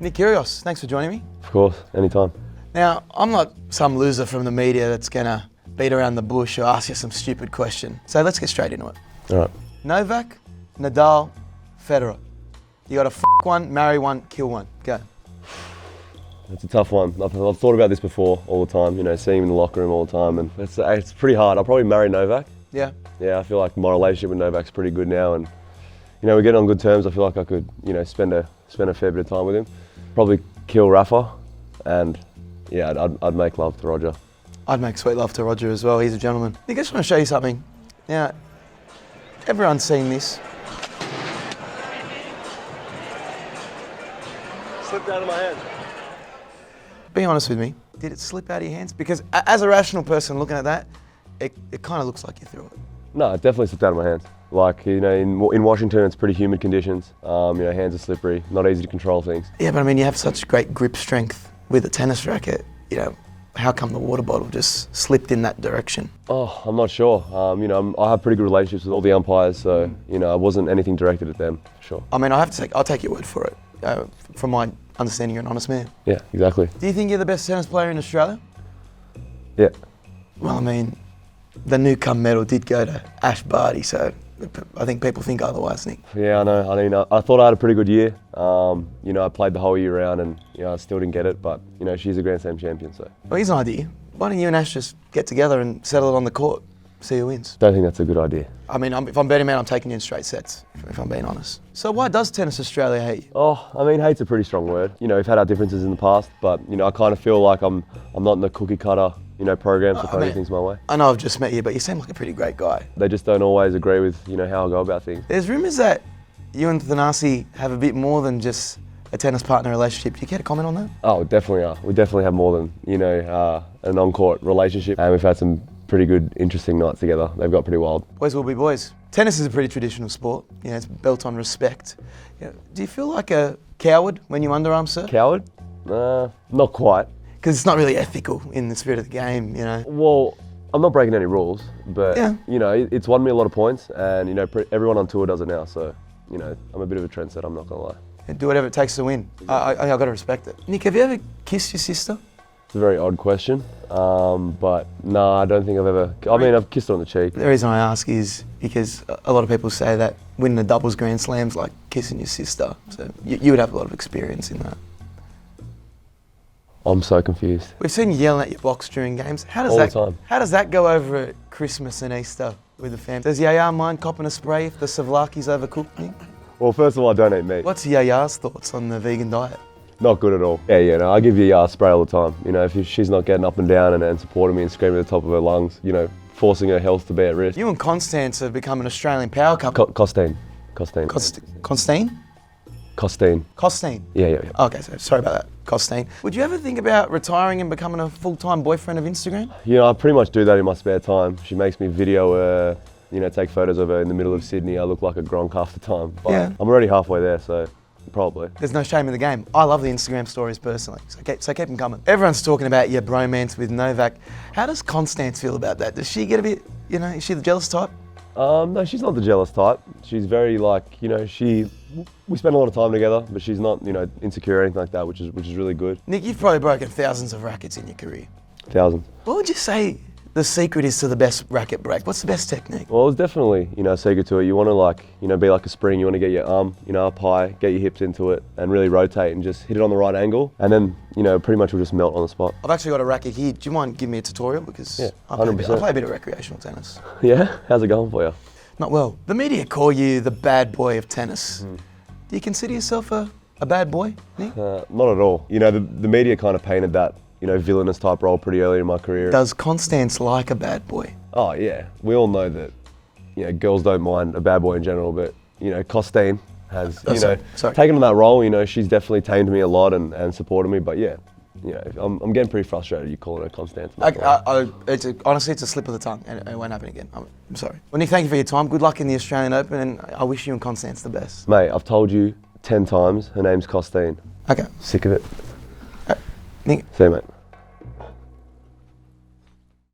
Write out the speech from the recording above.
Nick Kyrgios, thanks for joining me. Of course, anytime. Now, I'm not some loser from the media that's gonna beat around the bush or ask you some stupid question. So let's get straight into it. All right. Novak, Nadal, Federer. You gotta one, marry one, kill one. Go. It's a tough one. I've thought about this before all the time, seeing him in the locker room all the time, and it's pretty hard. I'll probably marry Novak. Yeah. Yeah, I feel like my relationship with Novak's pretty good now, and we're getting on good terms. I feel like I could, spend a fair bit of time with him. Probably kill Rafa, and yeah, I'd make love to Roger. I'd make sweet love to Roger as well. He's a gentleman. Nick, I just want to show you something. Now, everyone's seen this. Slipped out of my hand. Be honest with me. Did it slip out of your hands? Because as a rational person looking at that, it kind of looks like you threw it. No, it definitely slipped out of my hands. Like, in Washington, it's pretty humid conditions. Hands are slippery, not easy to control things. Yeah, but I mean, you have such great grip strength with a tennis racket. How come the water bottle just slipped in that direction? Oh, I'm not sure. I have pretty good relationships with all the umpires, so, I wasn't anything directed at them, for sure. I mean, I'll take your word for it. From my understanding, you're an honest man. Yeah, exactly. Do you think you're the best tennis player in Australia? Yeah. Well, I mean, the Newcomb medal did go to Ash Barty, so I think people think otherwise, Nick. Yeah, I know. I mean, I thought I had a pretty good year. I played the whole year round and, I still didn't get it, but, she's a Grand Slam champion, so. Well, here's an idea. Why don't you and Ash just get together and settle it on the court, see who wins? Don't think that's a good idea. I mean, if I'm betting man, I'm taking you in straight sets, if I'm being honest. So why does Tennis Australia hate you? Oh, I mean, hate's a pretty strong word. We've had our differences in the past, but, I kind of feel like I'm not in the cookie cutter, program, so kind of things my way. I know I've just met you, but you seem like a pretty great guy. They just don't always agree with, how I go about things. There's rumours that you and Thanasi have a bit more than just a tennis partner relationship. Do you care to comment on that? Oh, definitely are. We definitely have more than, an on-court relationship, and we've had some pretty good, interesting nights together. They've got pretty wild. Boys will be boys. Tennis is a pretty traditional sport. It's built on respect. Do you feel like a coward when you underarm serve? Coward? Not quite. Because it's not really ethical in the spirit of the game, Well, I'm not breaking any rules, but, yeah. It's won me a lot of points, and, everyone on tour does it now, so, I'm a bit of a trendsetter, I'm not going to lie. Do whatever it takes to win. I've got to respect it. Nick, have you ever kissed your sister? It's a very odd question, but no, I don't think I've ever. I mean, I've kissed her on the cheek. The reason I ask is because a lot of people say that winning a doubles Grand Slam's like kissing your sister. So you would have a lot of experience in that. I'm so confused. We've seen you yelling at your box during games. How All the time. How does that go over at Christmas and Easter with the family? Does Yaya mind copping a spray if the souvlaki's overcooked, Nick? Well, first of all, I don't eat meat. What's Yaya's thoughts on the vegan diet? Not good at all. Yeah, no, I give you a spray all the time. If she's not getting up and down and supporting me and screaming at the top of her lungs, forcing her health to be at risk. You and Constance have become an Australian power couple. Costine. Costine? Costine. Costine? Yeah. Okay, so sorry about that. Costine. Would you ever think about retiring and becoming a full-time boyfriend of Instagram? I pretty much do that in my spare time. She makes me video her, take photos of her in the middle of Sydney. I look like a Gronk half the time. But yeah. I'm already halfway there, so probably. There's no shame in the game. I love the Instagram stories personally, so keep them coming. Everyone's talking about your bromance with Novak. How does Constance feel about that? Does she get a bit, is she the jealous type? No, she's not the jealous type. She's very we spend a lot of time together, but she's not, insecure or anything like that, which is really good. Nick, you've probably broken thousands of rackets in your career. Thousands. What would you say the secret is to the best racket break? What's the best technique? Well, it's definitely, a secret to it. You want to, be like a spring. You want to get your arm, up high, get your hips into it, and really rotate and just hit it on the right angle. And then, pretty much will just melt on the spot. I've actually got a racket here. Do you mind giving me a tutorial? Because yeah, I 100%. play a bit of recreational tennis. Yeah? How's it going for you? Not well. The media call you the bad boy of tennis. Do you consider yourself a bad boy, Nick? Not at all. The media kind of painted that, villainous type role pretty early in my career. Does Constance like a bad boy? Oh, yeah. We all know that, girls don't mind a bad boy in general, but, Costine has, taken on that role. She's definitely tamed me a lot and supported me, but yeah. I'm getting pretty frustrated you calling her Constance. Honestly, it's a slip of the tongue and it won't happen again. I'm sorry. Well, Nick, thank you for your time. Good luck in the Australian Open and I wish you and Constance the best. Mate, I've told you 10 times her name's Costine. Okay. Sick of it. Nick. See you, mate.